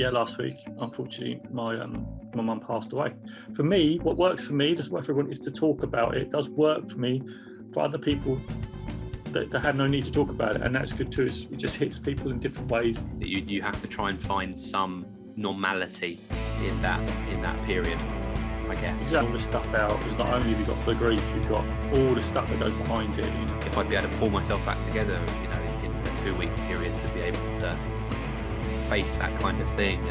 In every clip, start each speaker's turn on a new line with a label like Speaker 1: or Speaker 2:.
Speaker 1: last week, unfortunately, my mum passed away. For me, what works for me, doesn't work for everyone, is to talk about it. It does work for me. For other people that have no need to talk about it, and that's good too. It just hits people in different ways.
Speaker 2: You have to try and find some normality in that period, I guess.
Speaker 1: All the stuff out is not only have you got the grief, you've got all the stuff that goes behind it.
Speaker 2: If I'd be able to pull myself back together, in a 2-week period, to be able to face that kind of thing.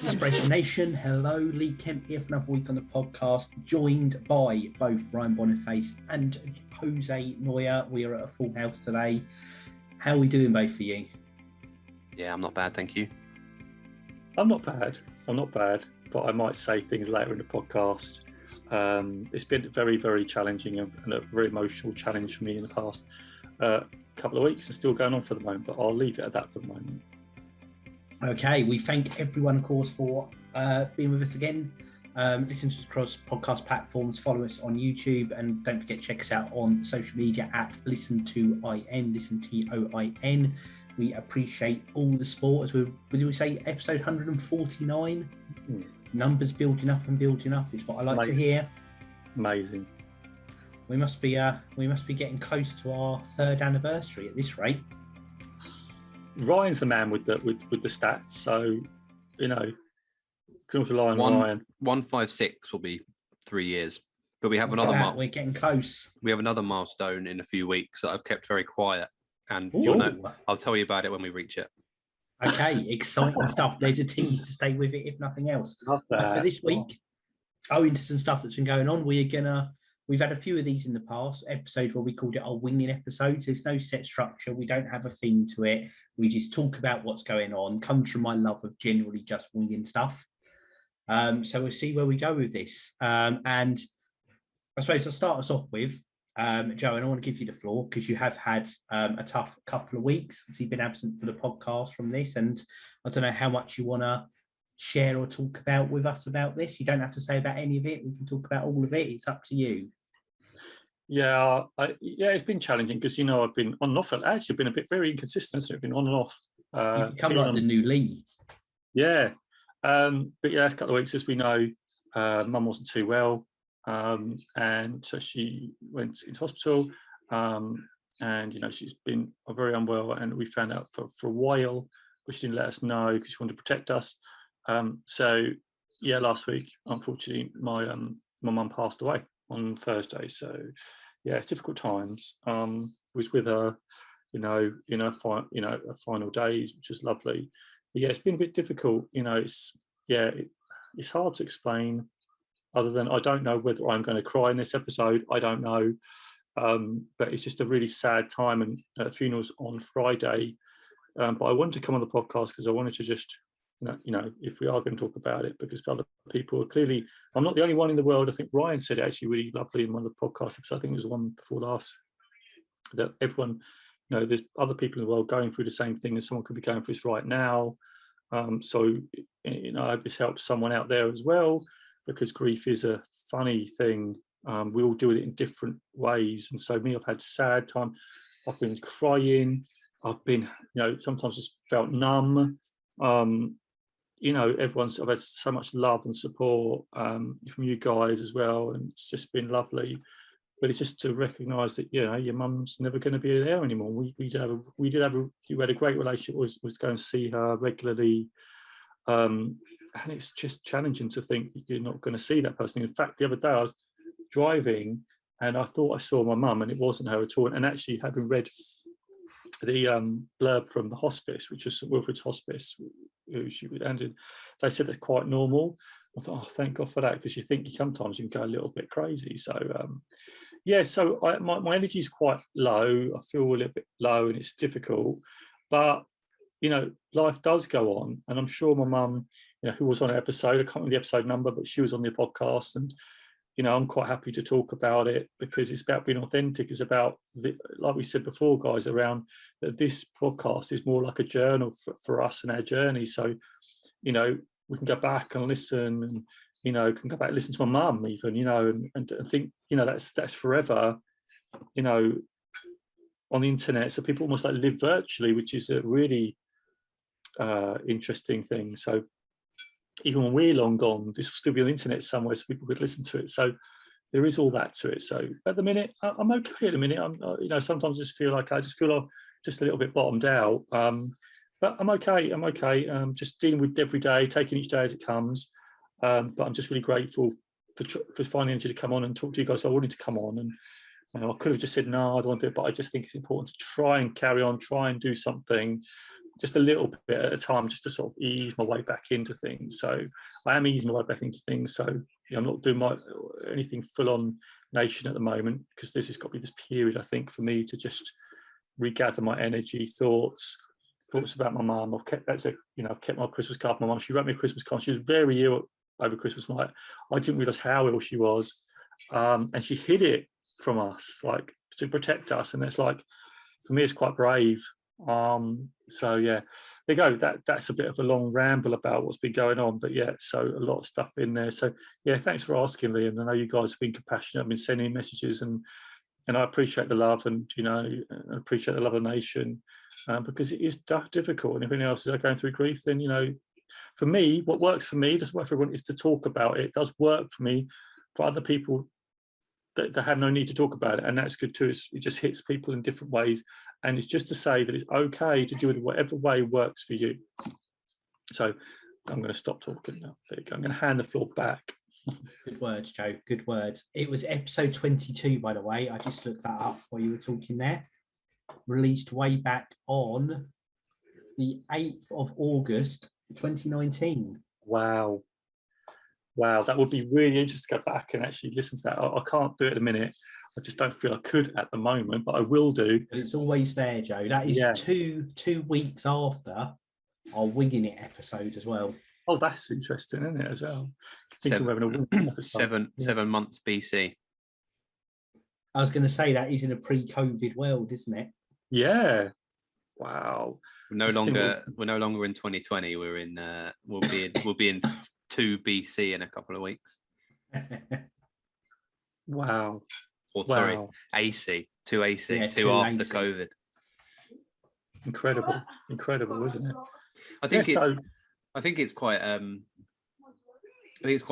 Speaker 3: Inspiration Nation, hello, Lee Kemp here for another week on the podcast, joined by both Ryan Boniface and Jose Noya. We are at a full house today. How are we doing, both of you?
Speaker 2: Yeah, I'm not bad, thank you.
Speaker 1: I'm not bad, but I might say things later in the podcast. It's been very, very challenging and a very emotional challenge for me in the past couple of weeks. It's still going on for the moment, but I'll leave it at that for the moment.
Speaker 3: Okay, we thank everyone, of course, for being with us again. Listen to us across podcast platforms, follow us on YouTube, and don't forget to check us out on social media at listen2in, listen-to-in. We appreciate all the support. As we say, episode 149. Numbers building up and building up is what I like to hear. Amazing. We must be getting close to our 3rd anniversary at this rate.
Speaker 1: Ryan's the man with the stats, so can also rely on Ryan.
Speaker 2: 156 will be 3 years, but we have another.
Speaker 3: We're getting close.
Speaker 2: We have another milestone in a few weeks that I've kept very quiet, and I'll tell you about it when we reach it.
Speaker 3: Okay, exciting stuff. There's a tease to stay with it, if nothing else. For this week, owing to some stuff that's been going on, we've had a few of these in the past episodes where we called it our winging episodes. There's no set structure. We don't have a theme to it. We just talk about what's going on. Comes from my love of generally just winging stuff. So we'll see where we go with this. And I suppose to start us off with, Joe, and I want to give you the floor because you have had a tough couple of weeks. You've been absent for the podcast from this, and I don't know how much you want to share or talk about with us about this. You don't have to say about any of it. We can talk about all of it. It's up to you.
Speaker 1: Yeah, it's been challenging because I've been on and off. Actually, been a bit very inconsistent. So I've been on and off.
Speaker 3: You've become like the new Lee.
Speaker 1: Yeah, but last couple of weeks, as we know, Mum wasn't too well, and so she went into hospital, and she's been very unwell, and we found out for a while, but she didn't let us know because she wanted to protect us. So last week, unfortunately, my mum passed away on Thursday. So it's difficult times. Was with her, in her final days, which was lovely. But it's been a bit difficult. It's hard to explain. Other than I don't know whether I'm going to cry in this episode. I don't know, but it's just a really sad time. And funeral's on Friday. But I wanted to come on the podcast because I wanted to just, if we are going to talk about it, because other people are clearly, I'm not the only one in the world. I think Ryan said it actually really lovely in one of the podcasts episodes. I think it was the one before last, that everyone, there's other people in the world going through the same thing, and someone could be going through this right now. So I hope this helps someone out there as well, because grief is a funny thing. We all deal with it in different ways. And so I've had sad time. I've been crying. I've been, sometimes just felt numb. I've had so much love and support from you guys as well, and it's just been lovely. But it's just to recognise that your mum's never going to be there anymore. We had a great relationship. Was going to see her regularly, and it's just challenging to think that you're not going to see that person. In fact, the other day I was driving and I thought I saw my mum, and it wasn't her at all. And actually, having read the blurb from the hospice, which was St Wilfrid's Hospice, who she ended, they said that's quite normal. I thought, thank God for that, because you think sometimes you can go a little bit crazy. So my energy is quite low. I feel a little bit low, and it's difficult. But life does go on, and I'm sure my mum, who was on an episode, I can't remember the episode number, but she was on the podcast, and I'm quite happy to talk about it because it's about being authentic. It's about, like we said before, guys, around that this podcast is more like a journal for us and our journey. So, we can go back and listen, and, can go back and listen to my mum even, and think, that's forever, on the internet. So people almost like live virtually, which is a really interesting thing. So even when we're long gone, this will still be on the internet somewhere, so people could listen to it. So there is all that to it. So at the minute, I'm okay. At the minute, I'm sometimes just feel like just a little bit bottomed out. But I'm okay. I'm okay. Just dealing with every day, taking each day as it comes. But I'm just really grateful for finding energy to come on and talk to you guys. I wanted to come on, and I could have just said no, I don't want to do it, but I just think it's important to try and carry on, try and do something just a little bit at a time, just to sort of ease my way back into things. So I am easing my way back into things. So I'm not doing anything full on nation at the moment, because this has got to be this period, I think, for me to just regather my energy, thoughts about my mum. I've kept my Christmas card for my mum. She wrote me a Christmas card. She was very ill over Christmas night. I didn't realise how ill she was, and she hid it from us, like, to protect us. And it's like, for me, it's quite brave. So yeah, there you go. That's a bit of a long ramble about what's been going on, but yeah, so a lot of stuff in there. So yeah, thanks for asking, Liam. I know you guys have been compassionate. I've been sending messages, and I appreciate the love, and I appreciate the love of the nation, because it is difficult. And if anyone else is going through grief, then for me, what works for me doesn't work for everyone, is to talk about it. It does work for me. For other people that have no need to talk about it, and that's good too. It just hits people in different ways, and it's just to say that it's okay to do it whatever way works for you. So I'm going to stop talking now. There you go. I'm going to hand the floor back.
Speaker 3: Good words, Joe. Good words. It was episode 22, by the way. I just looked that up while you were talking there. Released way back on the 8th of August 2019.
Speaker 1: Wow, that would be really interesting to go back and actually listen to that. I can't do it at the minute. I just don't feel I could at the moment, but I will do.
Speaker 3: But it's always there, Joe. That is two weeks after our Winging It episode as well.
Speaker 1: Oh, that's interesting, isn't it, as well?
Speaker 2: Seven months BC.
Speaker 3: I was going to say that is in a pre-COVID world, isn't it?
Speaker 1: Yeah. Wow.
Speaker 2: We're no longer in 2020. We're in. We'll be in 2 BC in a couple of weeks.
Speaker 1: Wow.
Speaker 2: Or sorry, AC, 2 AC, yeah, 2 after AC. COVID.
Speaker 1: Incredible, isn't it?
Speaker 2: I think it's quite a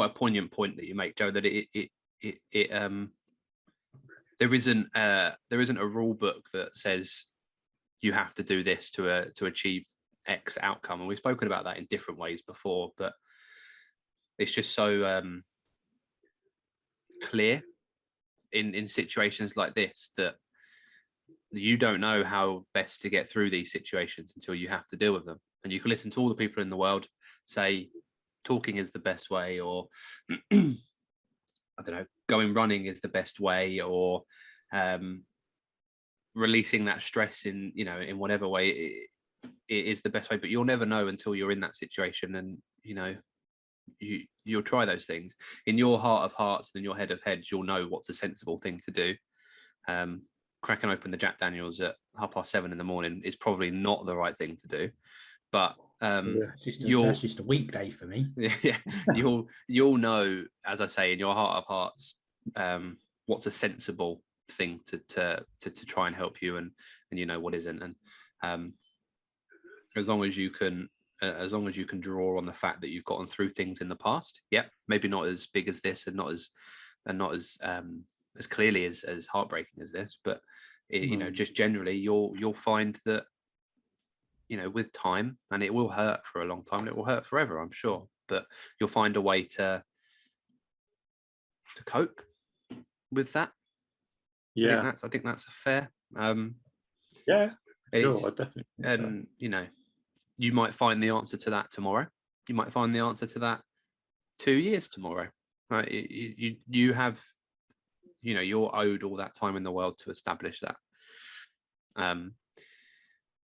Speaker 2: poignant point that you make, Joe, that there isn't a rule book that says you have to do this to achieve X outcome, and we've spoken about that in different ways before, but it's just so clear in situations like this that you don't know how best to get through these situations until you have to deal with them. And you can listen to all the people in the world say talking is the best way, or I don't know, going running is the best way, or releasing that stress in whatever way it is the best way. But you'll never know until you're in that situation, and you'll try those things. In your heart of hearts and in your head of heads, you'll know what's a sensible thing to do. Cracking open the Jack Daniels at 7:30 in the morning is probably not the right thing to do, but that's
Speaker 3: just a weekday for me.
Speaker 2: Yeah, you'll know, as I say, in your heart of hearts, what's a sensible thing to try and help you, and what isn't. And as long as you can draw on the fact that you've gotten through things in the past, maybe not as big as this, and not as clearly as heartbreaking as this, but just generally you'll find that with time, and it will hurt for a long time, and it will hurt forever, I'm sure, but you'll find a way to cope with that. I think that's fair.
Speaker 1: Sure, I definitely.
Speaker 2: And you might find the answer to that tomorrow. You might find the answer to that 2 years tomorrow. Right? You have, you're owed all that time in the world to establish that.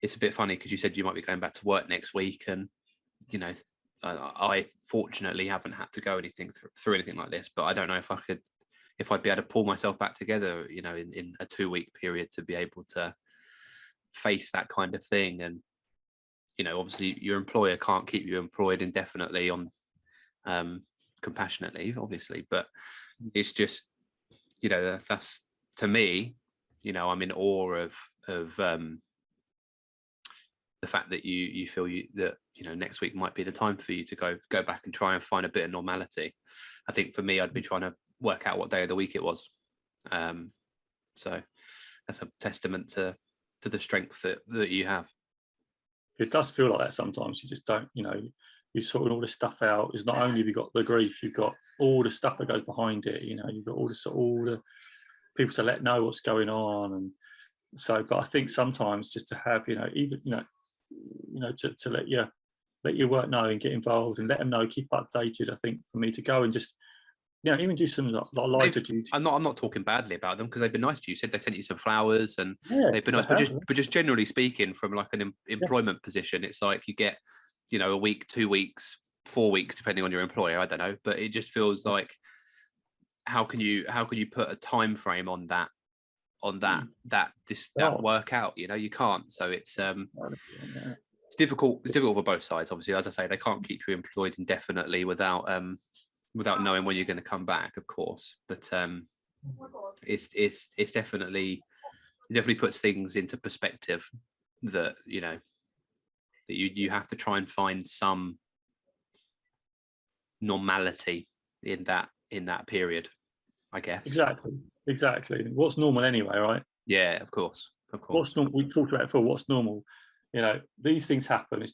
Speaker 2: It's a bit funny because you said you might be going back to work next week, and I fortunately haven't had to go through anything like this, but I don't know if I'd be able to pull myself back together, in a 2-week period, to be able to face that kind of thing. And obviously your employer can't keep you employed indefinitely on compassionate leave, obviously, but it's just that's, to me, I'm in awe of the fact that you feel that next week might be the time for you to go back and try and find a bit of normality. I think for me, I'd be trying to work out what day of the week it was. So that's a testament to the strength that you have.
Speaker 1: It does feel like that sometimes. You just don't, you're sorting all this stuff out. It's not only have you got the grief, you've got all the stuff that goes behind it. You've got all the people to let know what's going on, and so. But I think sometimes just to have, even to let your work know and get involved and let them know, keep updated. I think for me to go and just even do some lighter duty.
Speaker 2: I'm not talking badly about them, because they've been nice to you. You said they sent you some flowers and they've been nice, but just generally speaking, from like an employment position, it's like you get a week, 2 weeks, 4 weeks, depending on your employer. I don't know, but it just feels like how can you put a time frame on that workout? You can't. So it's difficult. It's difficult for both sides. Obviously, as I say, they can't keep you employed indefinitely without knowing when you're going to come back, of course. But it's definitely, it definitely puts things into perspective that that you have to try and find some normality in that period, I guess.
Speaker 1: Exactly. What's normal anyway, right?
Speaker 2: Yeah, of course.
Speaker 1: What's normal? We talked about it before. What's normal? These things happen.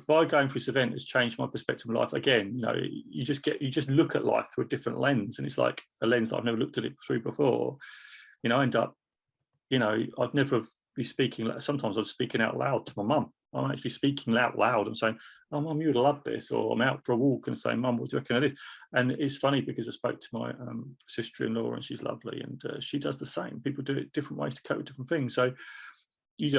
Speaker 1: By going through this event, has changed my perspective on life. Again, you just look at life through a different lens, and it's like a lens that I've never looked at it through before. I end up, I'd never be speaking. Sometimes I'm speaking out loud to my mum. I'm actually speaking out loud. I'm saying, "Oh, Mum, you would love this," or I'm out for a walk and saying, "Mum, what do you reckon of this?" And it's funny because I spoke to my sister-in-law, and she's lovely, and she does the same. People do it different ways to cope with different things. So you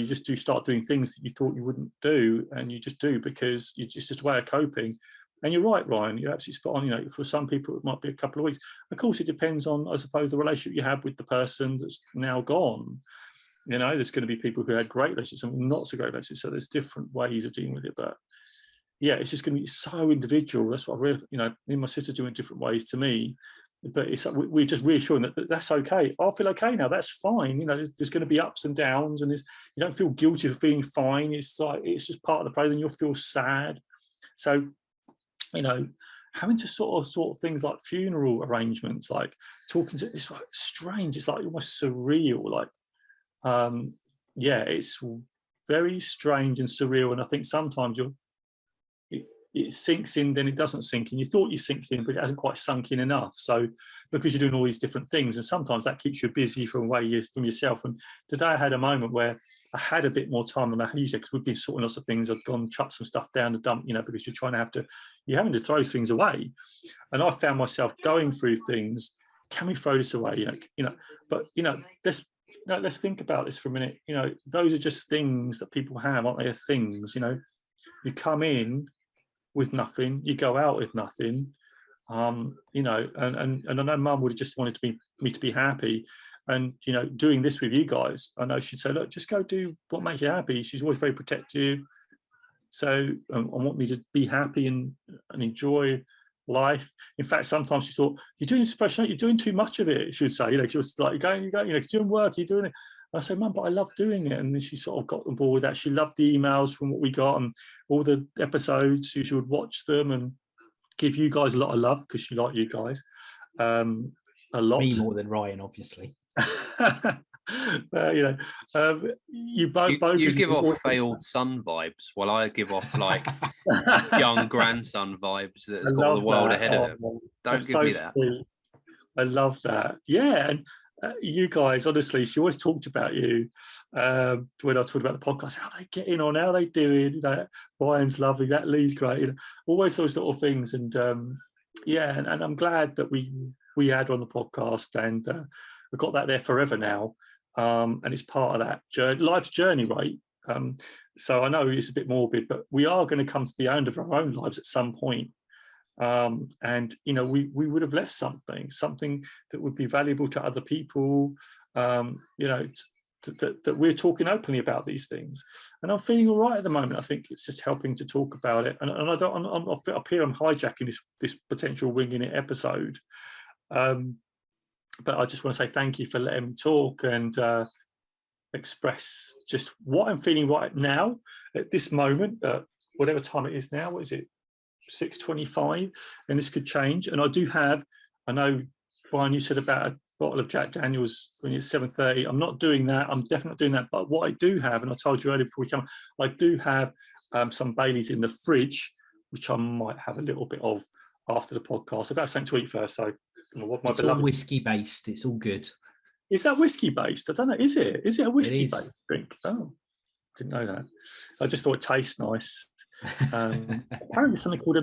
Speaker 1: just do start doing things that you thought you wouldn't do, and you just do because it's just a way of coping. And you're right, Ryan, you're absolutely spot on. For some people it might be a couple of weeks. Of course, it depends on, I suppose, the relationship you have with the person that's now gone. There's going to be people who had great relationships and not so great relationships, so there's different ways of dealing with it. But yeah, it's just going to be so individual. That's what I really, me and my sister do in different ways to me. But we're just reassuring that that's okay. I feel okay now. That's fine. There's going to be ups and downs, and you don't feel guilty for feeling fine. It's like it's just part of the play. Then you'll feel sad. So, having to sort of things like funeral arrangements, like talking to, it's like strange. It's like almost surreal. Like, it's very strange and surreal. And I think sometimes it sinks in, then it doesn't sink in. You thought you synced in, but it hasn't quite sunk in enough. So because you're doing all these different things, and sometimes that keeps you busy from yourself. And today I had a moment where I had a bit more time than I usually, because we've been sorting lots of things. I've gone chucked some stuff down the dump, because you're having to throw things away. And I found myself going through things. Can we throw this away? But let's think about this for a minute. Those are just things that people have, aren't they? Things, you come in with nothing, you go out with nothing, and I know Mum would have just wanted me to be happy, and doing this with you guys, I know she'd say, look, just go do what makes you happy. She's always very protective, so I want me to be happy and enjoy life. In fact, sometimes she thought, you're doing inspiration, you're doing too much of it, she would say. She was like, you're doing work, you're doing it. I said, Mum, but I love doing it. And then she sort of got on board with that. She loved the emails from what we got and all the episodes. She would watch them and give you guys a lot of love, because she liked you guys a lot.
Speaker 3: Me more than Ryan, obviously.
Speaker 1: You both
Speaker 2: you give off failed son vibes, while I give off like young grandson vibes that's got the world ahead of it. Don't give me that.
Speaker 1: Sweet. I love that. Yeah, and you guys, honestly, she always talked about you when I talked about the podcast. How they getting on? How they doing? Ryan's lovely. That Lee's great. Always those little things. And and I'm glad that we had on the podcast, and we've got that there forever now. And it's part of that life's journey, right? So I know it's a bit morbid, but we are going to come to the end of our own lives at some point. And we would have left something that would be valuable to other people, that we're talking openly about these things. And I'm feeling all right at the moment. I think it's just helping to talk about it. And I'm up here, I'm hijacking this potential winging it episode. But I just want to say thank you for letting me talk, and express just what I'm feeling right now at this moment, whatever time it is now. What is it? 6:25, and this could change. And I know, Brian, you said about a bottle of Jack Daniels when it's 7:30. I'm not doing that. I'm definitely not doing that. But what I do have, and I told you earlier before we come, I do have some Baileys in the fridge, which I might have a little bit of after the podcast. I've got something to eat first. So
Speaker 3: it's all whiskey based. It's all good.
Speaker 1: Is that whiskey based? I don't know. Is it? Is it a whiskey based drink? Oh, didn't know that. I just thought it tastes nice. Apparently something called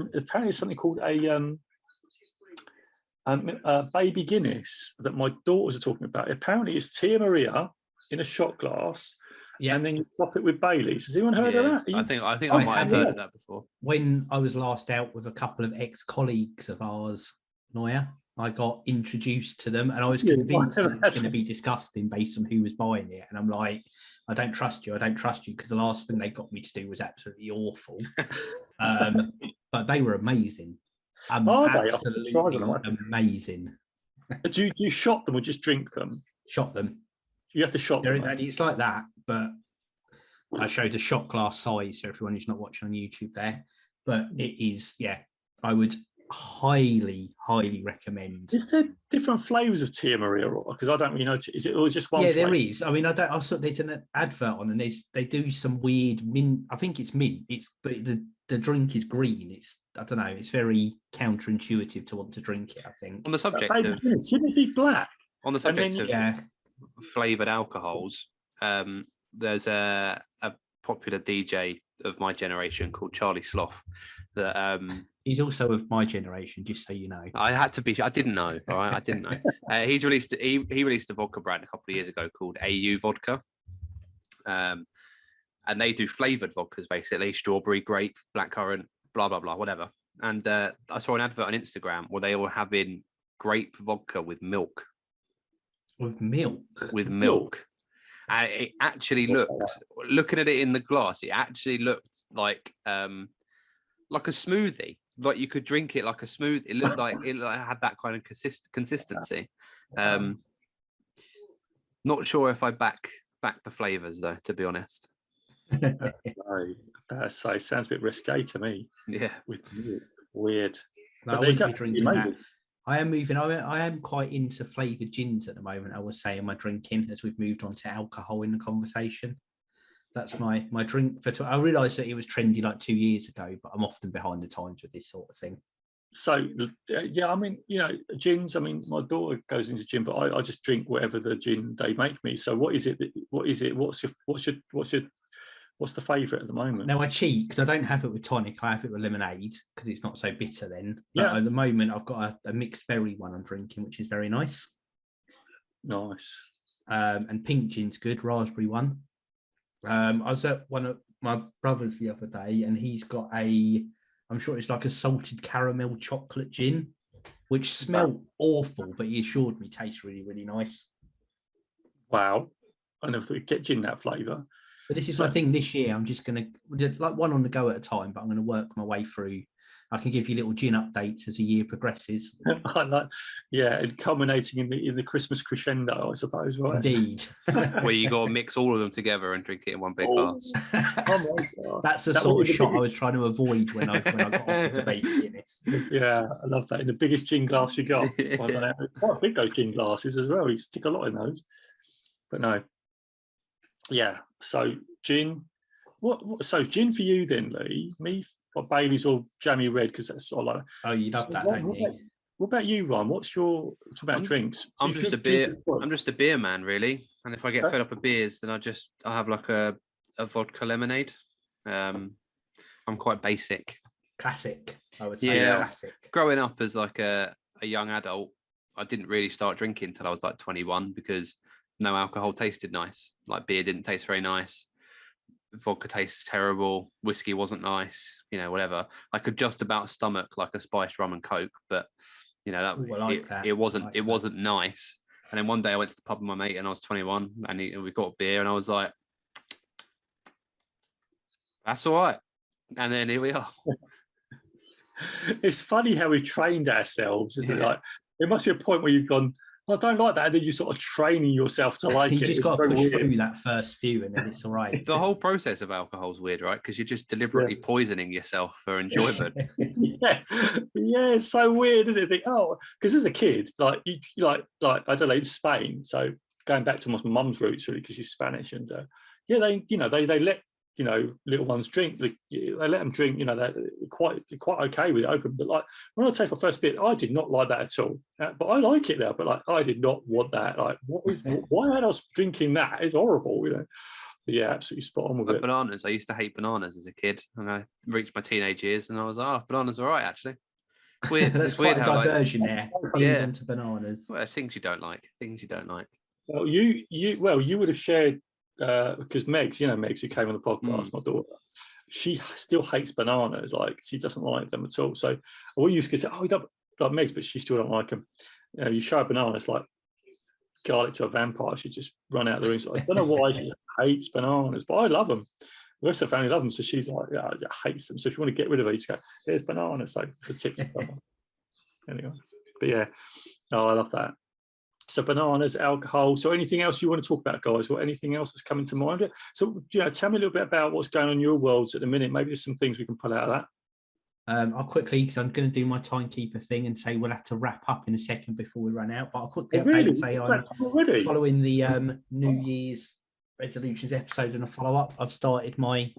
Speaker 1: a baby Guinness that my daughters are talking about. Apparently it's Tia Maria in a shot glass, and then you top it with Baileys. Has anyone heard of that?
Speaker 2: I think I might have heard of that before.
Speaker 3: When I was last out with a couple of ex-colleagues of ours, Noya, I got introduced to them, and I was convinced that it was going to be disgusting based on who was buying it. And I'm like, I don't trust you, because the last thing they got me to do was absolutely awful. But they were amazing. Absolutely amazing.
Speaker 1: Do you shot them or just drink them?
Speaker 3: Shot them.
Speaker 1: You have to shot them.
Speaker 3: And it's like that, but I showed a shot glass size for everyone who's not watching on YouTube there. But it is, I would highly recommend.
Speaker 1: Is there different flavors of Tia Maria, because I don't really know? Is it always just one?
Speaker 3: Yeah,
Speaker 1: flavor?
Speaker 3: there is. I mean, I saw there's an advert on, and they do some weird mint. I think it's mint. But the drink is green. I don't know. It's very counterintuitive to want to drink it, I think.
Speaker 2: On the subject of,
Speaker 1: shouldn't it be black?
Speaker 2: On the subject of flavored alcohols, there's a popular DJ of my generation called Charlie Sloth. That
Speaker 3: he's also of my generation, just so you know.
Speaker 2: I didn't know. All right, I didn't know. He released a vodka brand a couple of years ago called AU Vodka. And they do flavored vodkas, basically strawberry, grape, blackcurrant, blah blah blah, whatever. And I saw an advert on Instagram where they were having grape vodka with milk.
Speaker 3: With milk.
Speaker 2: And it actually looking at it in the glass, it actually looked like a smoothie. Like you could drink it like a smoothie. It looked like it had that kind of consistency. Not sure if I back the flavors though, to be honest.
Speaker 1: No, sounds a bit risque to me.
Speaker 2: Yeah,
Speaker 1: with weird.
Speaker 3: No, I wouldn't be drinking that. I am moving. I am quite into flavoured gins at the moment. I was saying my drinking as we've moved on to alcohol in the conversation. That's my drink for. I realised that it was trendy like 2 years ago, but I'm often behind the times with this sort of thing.
Speaker 1: So yeah, I mean, gins. I mean, my daughter goes into gin, but I just drink whatever the gin they make me. So what is it? What's the favourite at the moment?
Speaker 3: Now I cheat because I don't have it with tonic. I have it with lemonade because it's not so bitter then. But
Speaker 1: yeah.
Speaker 3: At the moment, I've got a mixed berry one I'm drinking, which is very nice.
Speaker 1: Nice.
Speaker 3: And pink gin's good. Raspberry one. I was at one of my brothers the other day, and he's got I'm sure it's like a salted caramel chocolate gin, which smelled awful, but he assured me tastes really, really nice.
Speaker 1: Wow. I never thought you'd get gin that flavour.
Speaker 3: But this is my thing this year. I'm just going to, like one on the go at a time, but I'm going to work my way through. I can give you little gin updates as the year progresses.
Speaker 1: I like, and culminating in the Christmas crescendo, I suppose, right?
Speaker 3: Indeed.
Speaker 2: Where you got to mix all of them together and drink it in one big glass.
Speaker 1: Oh my God.
Speaker 3: That's the sort of shot I was trying to avoid when I got off the baby Guinness.
Speaker 1: Yeah, I love that. In the biggest gin glass you got. Quite big those gin glasses as well. You stick a lot in those. But no. Yeah. So gin. So gin for you then, Lee? Me, or Bailey's or Jammy Red, because that's all like.
Speaker 3: Oh, you love that, don't you?
Speaker 1: What about you, Ryan? What's your drinks?
Speaker 2: I'm just a beer man, really. And if I get fed up of beers, then I'll have like a vodka lemonade. I'm quite basic.
Speaker 3: Classic, I would say.
Speaker 2: Yeah.
Speaker 3: Classic.
Speaker 2: Growing up as like a young adult, I didn't really start drinking until I was like 21 because no alcohol tasted nice. Like beer didn't taste very nice. Vodka tastes terrible. Whiskey wasn't nice. Whatever. I could just about stomach like a spiced rum and Coke, but it wasn't nice. And then one day I went to the pub with my mate, and I was 21, and we got a beer, and I was like, "That's all right." And then here we are.
Speaker 1: It's funny how we trained ourselves, isn't it? Like, there must be a point where you've gone, I don't like that. And then you sort of training yourself to like
Speaker 3: you
Speaker 1: it.
Speaker 3: just
Speaker 1: It's
Speaker 3: got to
Speaker 1: very
Speaker 3: push
Speaker 1: weird.
Speaker 3: through that first few, and then it's all right.
Speaker 2: The whole process of alcohol is weird, right? Because you're just deliberately poisoning yourself for enjoyment.
Speaker 1: Yeah, it's so weird, isn't it? Think, oh, because as a kid, like you like I don't know, in Spain. So going back to my mum's roots, really, because she's Spanish, and yeah, they let little ones drink. They let them drink. They're quite okay with it open. But like when I taste my first bit, I did not like that at all. But I like it now. But like I did not want that. Like why are adults drinking that? It's horrible, But yeah, absolutely spot on with
Speaker 2: Like
Speaker 1: it.
Speaker 2: bananas. I used to hate bananas as a kid, and I reached my teenage years, and I was bananas are all right, actually. It's weird.
Speaker 3: That's
Speaker 2: It's weird
Speaker 3: quite a
Speaker 2: how
Speaker 3: diversion there. Beans
Speaker 2: yeah,
Speaker 3: onto bananas.
Speaker 2: well, things you don't like.
Speaker 1: Well, you would have shared because Megs, Megs who came on the podcast, my daughter, she still hates bananas. Like she doesn't like them at all. So we used to say, "Oh, we don't like Megs," but she still don't like them. You show a banana, it's like garlic to a vampire. She just run out of the room. So I don't know why she hates bananas, but I love them. The rest of the family love them, so she's like, yeah, I hates them. So if you want to get rid of her, you just go, "Here's bananas." So it's a tip to someone. Anyway, but yeah, I love that. So bananas, alcohol. So anything else you want to talk about, guys? Or anything else that's coming to mind? So tell me a little bit about what's going on in your worlds at the minute. Maybe there's some things we can pull out of that.
Speaker 3: I'll quickly, because I'm going to do my timekeeper thing and say we'll have to wrap up in a second before we run out. But I'll quickly update and say I'm following the New Year's resolutions episode and a follow up. I've started my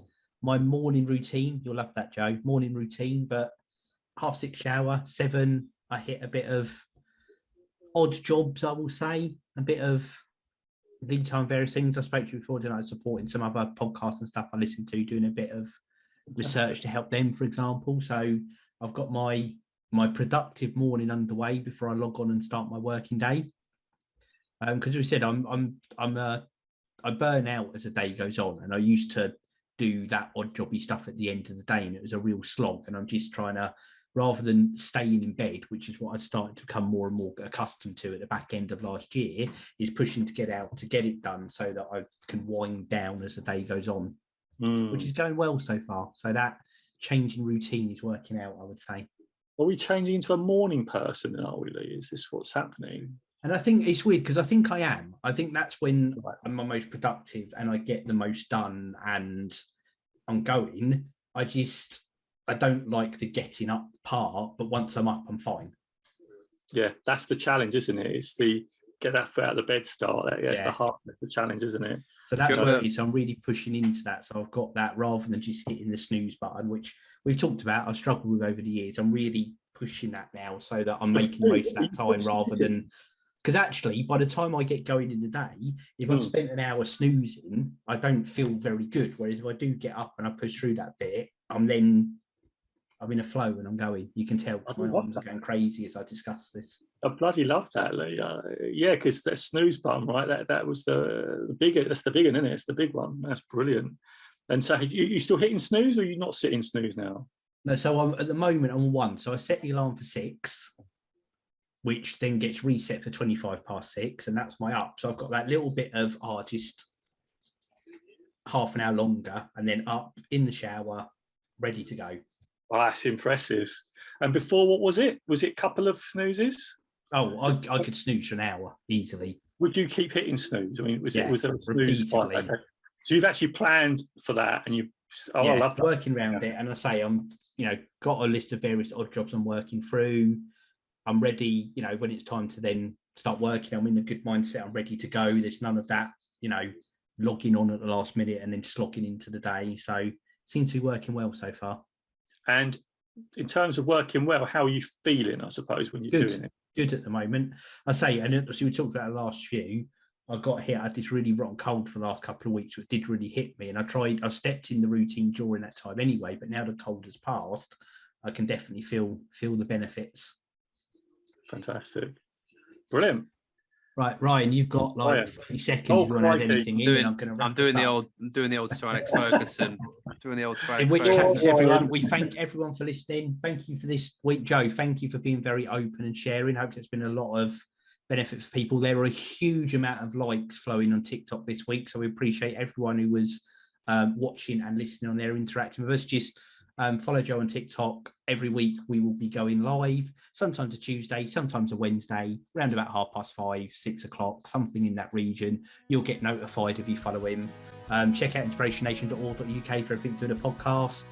Speaker 3: morning routine. You'll love that, Joe. Morning routine, but 6:30 shower, 7 I hit a bit of odd jobs, I will say, a bit of lead time, various things. I spoke to you before tonight, supporting some other podcasts and stuff I listen to, doing a bit of research to help them, for example. So I've got my productive morning underway before I log on and start my working day. Because we said I burn out as the day goes on, and I used to do that odd jobby stuff at the end of the day, and it was a real slog. And I'm just trying to, rather than staying in bed, which is what I started to become more and more accustomed to at the back end of last year, is pushing to get out to get it done so that I can wind down as the day goes on, which is going well so far. So that changing routine is working out, I would say.
Speaker 1: Are we changing into a morning person, are we, Lee? Is this what's happening?
Speaker 3: And I think it's weird because I think I am. I think that's when I'm my most productive and I get the most done and I'm going. I don't like the getting up part, but once I'm up, I'm fine.
Speaker 1: Yeah, that's the challenge, isn't it? It's the get that foot out of the bed start. It's the heart, that's the challenge, isn't it?
Speaker 3: So that's what it is. So I'm really pushing into that. So I've got that rather than just hitting the snooze button, which we've talked about, I've struggled with over the years. I'm really pushing that now so that I'm making the most of that time rather than... Because actually, by the time I get going in the day, if I've spent an hour snoozing, I don't feel very good. Whereas if I do get up and I push through that bit, I'm in a flow and I'm going. You can tell because my arms are going crazy as I discuss this.
Speaker 1: I bloody love that, Lee. Yeah, because that snooze button, right? That was the bigger. That's the big one, isn't it? It's the big one. That's brilliant. And so, you still hitting snooze, or are you not sitting snooze now?
Speaker 3: No. So I'm at the moment on 1. So I set the alarm for 6. Which then gets reset for 6:25, and that's my up. So I've got that little bit of just half an hour longer, and then up in the shower, ready to go.
Speaker 1: Oh, that's impressive. And before, what was it? Was it a couple of snoozes?
Speaker 3: Oh, I could snooze for an hour easily.
Speaker 1: Would you keep hitting snooze? I mean, was there a snooze spike? Okay. So you've actually planned for that, and you. I love that.
Speaker 3: Working around it, and I say I'm, got a list of various odd jobs I'm working through. I'm ready, when it's time to then start working, I'm in a good mindset. I'm ready to go. There's none of that, logging on at the last minute and then slogging into the day. So it seems to be working well so far. And
Speaker 1: in terms of working well, how are you feeling, I suppose, when you're doing it?
Speaker 3: Good at the moment. I say, and we talked about the last few, I got hit, I had this really rotten cold for the last couple of weeks, which did really hit me. And I've stepped in the routine during that time anyway, but now the cold has passed, I can definitely feel the benefits.
Speaker 1: Fantastic. Brilliant.
Speaker 3: Right, Ryan, you've got 30 seconds if you want to add anything in.
Speaker 2: I'm doing the old Sir Alex Ferguson. Doing the old Sir Alex
Speaker 3: in which case, everyone, we thank everyone for listening. Thank you for this week, Joe. Thank you for being very open and sharing. Hope it's been a lot of benefit for people. There are a huge amount of likes flowing on TikTok this week, so we appreciate everyone who was watching and listening on there, interacting with us. Just Follow Joe on TikTok. Every week we will be going live, sometimes a Tuesday, sometimes a Wednesday, around about 5:30, 6 o'clock, something in that region. You'll get notified if you follow him. Check out inspirationnation.org.uk for everything to do the podcast.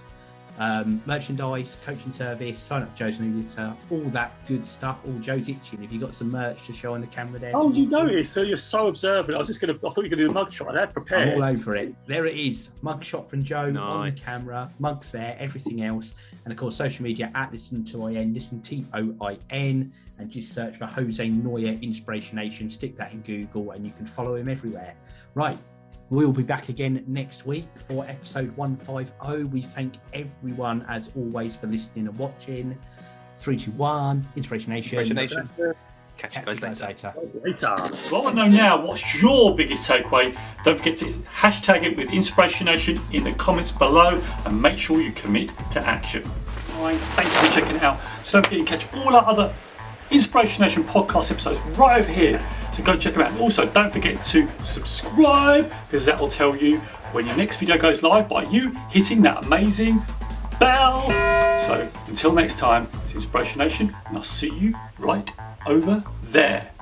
Speaker 3: Merchandise, coaching service, sign up Joe's newsletter, all that good stuff. All Joe's itching. Have you got some merch to show on the camera there?
Speaker 1: Oh, you noticed? So you're so observant. I thought you were going to do a mug shot. I had prepared.
Speaker 3: I'm all over it. There it is. Mug shot from Joe on the camera. Mugs there, everything else. And of course, social media at listen2in, listen TOIN, and just search for Jose Noya-Inspiration. Stick that in Google and you can follow him everywhere. Right. We'll be back again next week for episode 150. We thank everyone, as always, for listening and watching. 3, 2, 1, Inspiration Nation.
Speaker 2: Catch you guys later.
Speaker 1: So I want to know now, what's your biggest takeaway? Don't forget to hashtag it with Inspiration Nation in the comments below and make sure you commit to action. All right, thank you for checking it out. So don't forget to catch all our other Inspiration Nation podcast episodes right over here. So go check them out. And also, don't forget to subscribe, because that will tell you when your next video goes live by you hitting that amazing bell. So until next time, it's Inspiration Nation, and I'll see you right over there.